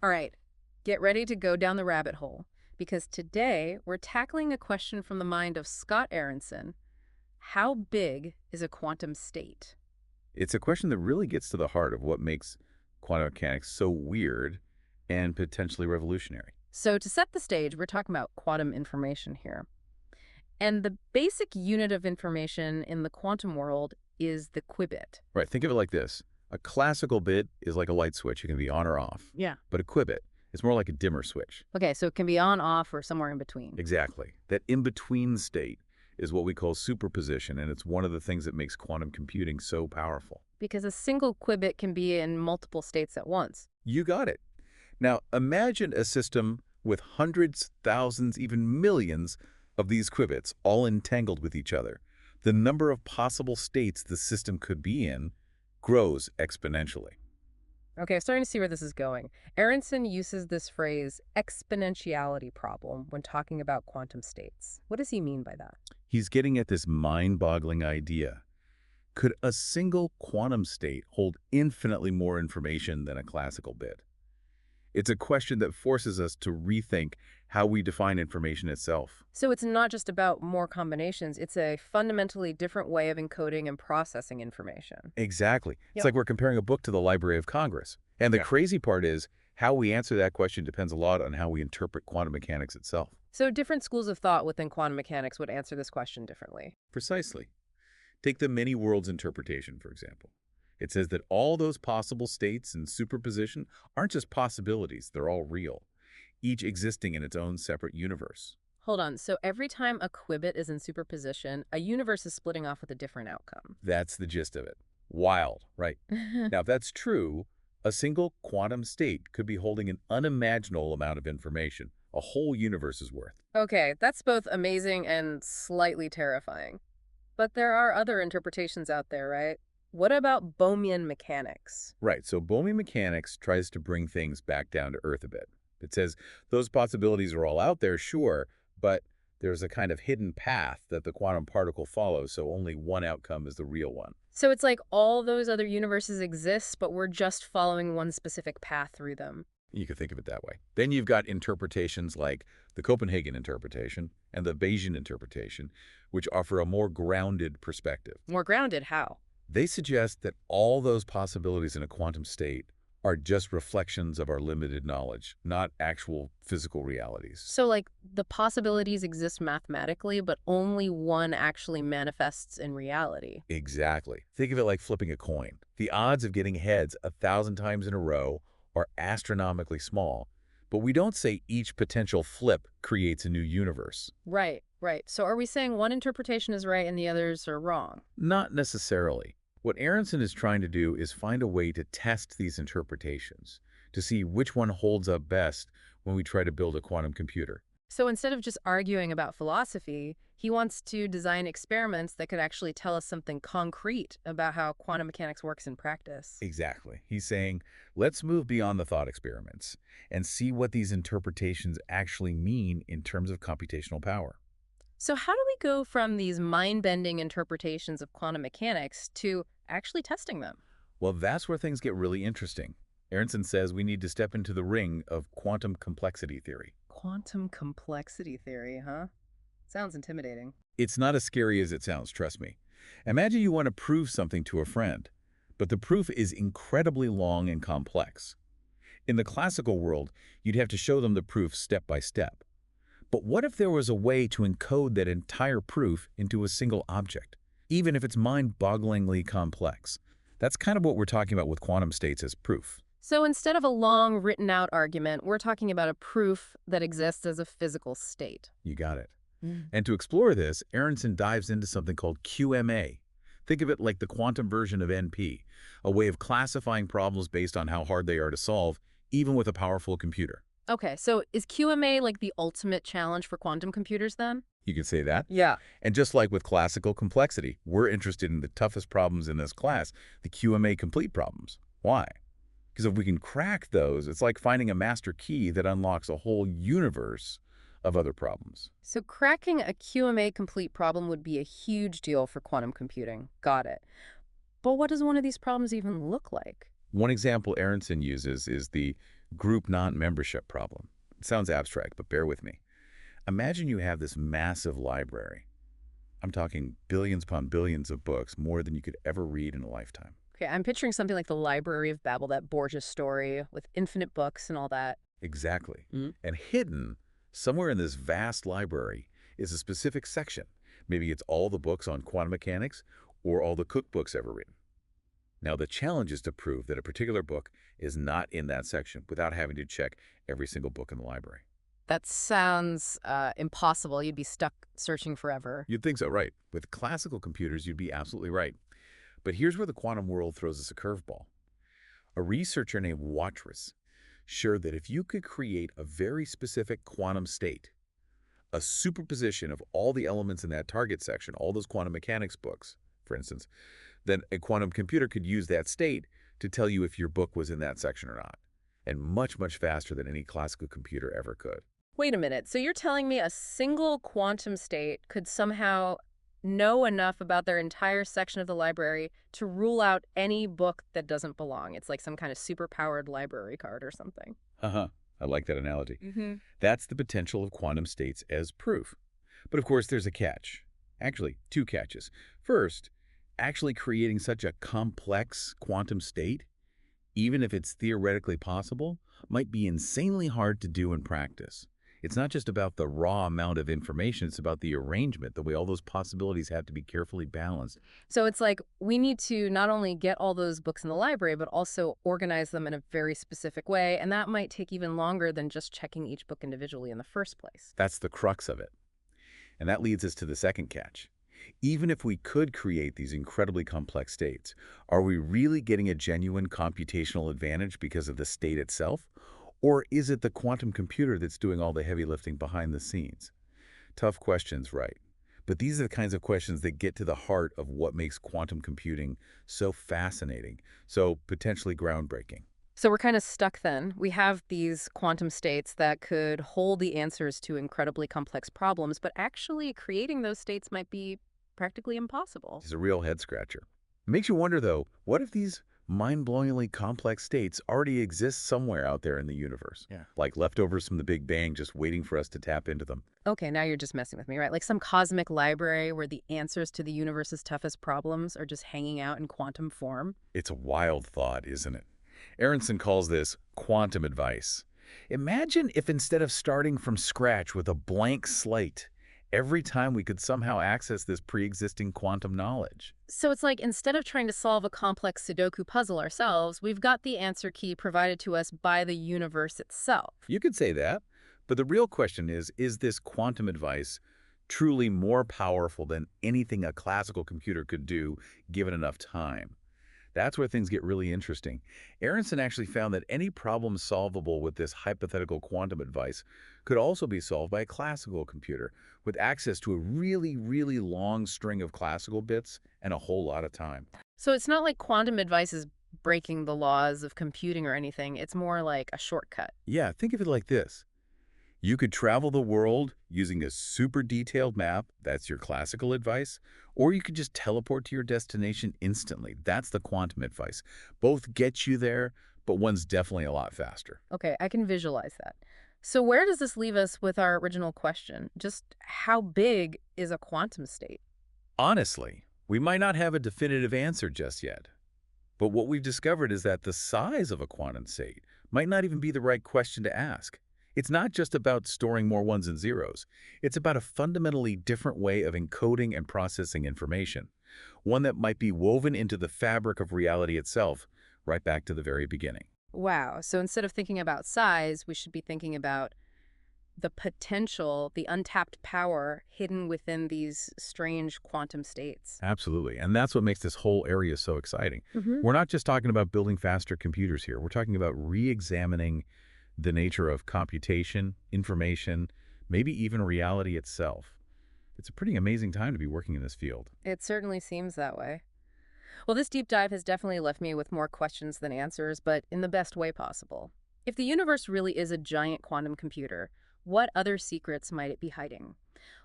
All right, get ready to go down the rabbit hole because today we're tackling a question from the mind of Scott Aronson. How big is a quantum state? It's a question that really gets to the heart of what makes quantum mechanics so weird and potentially revolutionary. So, to set the stage, we're talking about quantum information here. And the basic unit of information in the quantum world is the qubit. Right, think of it like this. A classical bit is like a light switch. It can be on or off. Yeah. But a qubit is more like a dimmer switch. Okay, so it can be on, off, or somewhere in between. Exactly. That in-between state is what we call superposition, and it's one of the things that makes quantum computing so powerful. Because a single qubit can be in multiple states at once. You got it. Now, imagine a system with hundreds, thousands, even millions of these qubits all entangled with each other. The number of possible states the system could be in grows exponentially. Okay, I'm starting to see where this is going. Aronson uses this phrase exponentiality problem when talking about quantum states. What does he mean by that? He's getting at this mind-boggling idea. Could a single quantum state hold infinitely more information than a classical bit? It's a question that forces us to rethink how we define information itself. So it's not just about more combinations, it's a fundamentally different way of encoding and processing information. Exactly. It's Yep. like we're comparing a book to the Library of Congress. And the Yeah. crazy part is how we answer that question depends a lot on how we interpret quantum mechanics itself. So different schools of thought within quantum mechanics would answer this question differently. Precisely. Take the many worlds interpretation, for example. It says that all those possible states in superposition aren't just possibilities, they're all real, each existing in its own separate universe. Hold on, so every time a qubit is in superposition, a universe is splitting off with a different outcome. That's the gist of it. Wild, right? Now, if that's true, a single quantum state could be holding an unimaginable amount of information, a whole universe's worth. Okay, that's both amazing and slightly terrifying. But there are other interpretations out there, right? What about Bohmian mechanics? Right, so Bohmian mechanics tries to bring things back down to earth a bit. It says those possibilities are all out there, sure, but there's a kind of hidden path that the quantum particle follows, so only one outcome is the real one. So it's like all those other universes exist, but we're just following one specific path through them. You could think of it that way. Then you've got interpretations like the Copenhagen interpretation and the Bayesian interpretation, which offer a more grounded perspective. More grounded, how? They suggest that all those possibilities in a quantum state are just reflections of our limited knowledge, not actual physical realities. So, like, the possibilities exist mathematically, but only one actually manifests in reality. Exactly. Think of it like flipping a coin. The odds of getting heads 1,000 times in a row are astronomically small, but we don't say each potential flip creates a new universe. Right, right. So are we saying one interpretation is right and the others are wrong? Not necessarily. What Aronson is trying to do is find a way to test these interpretations, to see which one holds up best when we try to build a quantum computer. So instead of just arguing about philosophy, he wants to design experiments that could actually tell us something concrete about how quantum mechanics works in practice. Exactly. He's saying, let's move beyond the thought experiments and see what these interpretations actually mean in terms of computational power. So how do we go from these mind-bending interpretations of quantum mechanics to actually testing them? Well, that's where things get really interesting. Aronson says we need to step into the ring of quantum complexity theory. Quantum complexity theory, huh? Sounds intimidating. It's not as scary as it sounds, trust me. Imagine you want to prove something to a friend, but the proof is incredibly long and complex. In the classical world, you'd have to show them the proof step by step. But what if there was a way to encode that entire proof into a single object, even if it's mind-bogglingly complex? That's kind of what we're talking about with quantum states as proof. So instead of a long written-out argument, we're talking about a proof that exists as a physical state. You got it. Mm. And to explore this, Aronson dives into something called QMA. Think of it like the quantum version of NP, a way of classifying problems based on how hard they are to solve, even with a powerful computer. Okay, so is QMA like the ultimate challenge for quantum computers then? You could say that. Yeah. And just like with classical complexity, we're interested in the toughest problems in this class, the QMA complete problems. Why? Because if we can crack those, it's like finding a master key that unlocks a whole universe of other problems. So cracking a QMA complete problem would be a huge deal for quantum computing. Got it. But what does one of these problems even look like? One example Aronson uses is the Group non-membership problem. It sounds abstract, but bear with me. Imagine you have this massive library. I'm talking billions upon billions of books, more than you could ever read in a lifetime. Okay, I'm picturing something like the Library of Babel, that Borges story with infinite books and all that. Exactly. Mm. And hidden, somewhere in this vast library, is a specific section. Maybe it's all the books on quantum mechanics or all the cookbooks ever written. Now, the challenge is to prove that a particular book is not in that section without having to check every single book in the library. That sounds impossible. You'd be stuck searching forever. You'd think so, right? With classical computers, you'd be absolutely right. But here's where the quantum world throws us a curveball. A researcher named Watrous showed that if you could create a very specific quantum state, a superposition of all the elements in that target section, all those quantum mechanics books, for instance, then a quantum computer could use that state to tell you if your book was in that section or not, and much, much faster than any classical computer ever could. Wait a minute. So you're telling me a single quantum state could somehow know enough about their entire section of the library to rule out any book that doesn't belong? It's like some kind of superpowered library card or something. Uh-huh. I like that analogy. Mm-hmm. That's the potential of quantum states as proof. But of course, there's a catch. Actually, two catches. First, actually creating such a complex quantum state, even if it's theoretically possible, might be insanely hard to do in practice. It's not just about the raw amount of information, it's about the arrangement, the way all those possibilities have to be carefully balanced. So it's like we need to not only get all those books in the library, but also organize them in a very specific way. And that might take even longer than just checking each book individually in the first place. That's the crux of it. And that leads us to the second catch. Even if we could create these incredibly complex states, are we really getting a genuine computational advantage because of the state itself? Or is it the quantum computer that's doing all the heavy lifting behind the scenes? Tough questions, right? But these are the kinds of questions that get to the heart of what makes quantum computing so fascinating, so potentially groundbreaking. So we're kind of stuck then. We have these quantum states that could hold the answers to incredibly complex problems, but actually creating those states might be practically impossible. It's a real head scratcher. It makes you wonder, though, what if these mind-blowingly complex states already exist somewhere out there in the universe? Yeah. Like leftovers from the Big Bang just waiting for us to tap into them. Okay, now you're just messing with me, right? Like some cosmic library where the answers to the universe's toughest problems are just hanging out in quantum form. It's a wild thought, isn't it? Aronson calls this quantum advice. Imagine if instead of starting from scratch with a blank slate, every time we could somehow access this pre-existing quantum knowledge. So it's like instead of trying to solve a complex Sudoku puzzle ourselves, we've got the answer key provided to us by the universe itself. You could say that, but the real question is this quantum advice truly more powerful than anything a classical computer could do given enough time? That's where things get really interesting. Aronson actually found that any problem solvable with this hypothetical quantum advice could also be solved by a classical computer with access to a really, really long string of classical bits and a whole lot of time. So it's not like quantum advice is breaking the laws of computing or anything. It's more like a shortcut. Yeah, think of it like this. You could travel the world using a super detailed map, that's your classical advice, or you could just teleport to your destination instantly. That's the quantum advice. Both get you there, but one's definitely a lot faster. Okay, I can visualize that. So where does this leave us with our original question? Just how big is a quantum state? Honestly, we might not have a definitive answer just yet. But what we've discovered is that the size of a quantum state might not even be the right question to ask. It's not just about storing more ones and zeros. It's about a fundamentally different way of encoding and processing information, one that might be woven into the fabric of reality itself, right back to the very beginning. Wow. So instead of thinking about size, we should be thinking about the potential, the untapped power hidden within these strange quantum states. Absolutely. And that's what makes this whole area so exciting. We're not just talking about building faster computers here. We're talking about re-examining the nature of computation, information, maybe even reality itself. It's a pretty amazing time to be working in this field. It certainly seems that way. Well, this deep dive has definitely left me with more questions than answers, but in the best way possible. If the universe really is a giant quantum computer, what other secrets might it be hiding?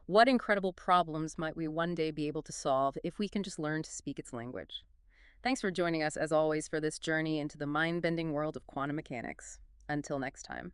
What incredible problems might we one day be able to solve if we can just learn to speak its language? Thanks for joining us, as always, for this journey into the mind-bending world of quantum mechanics. Until next time.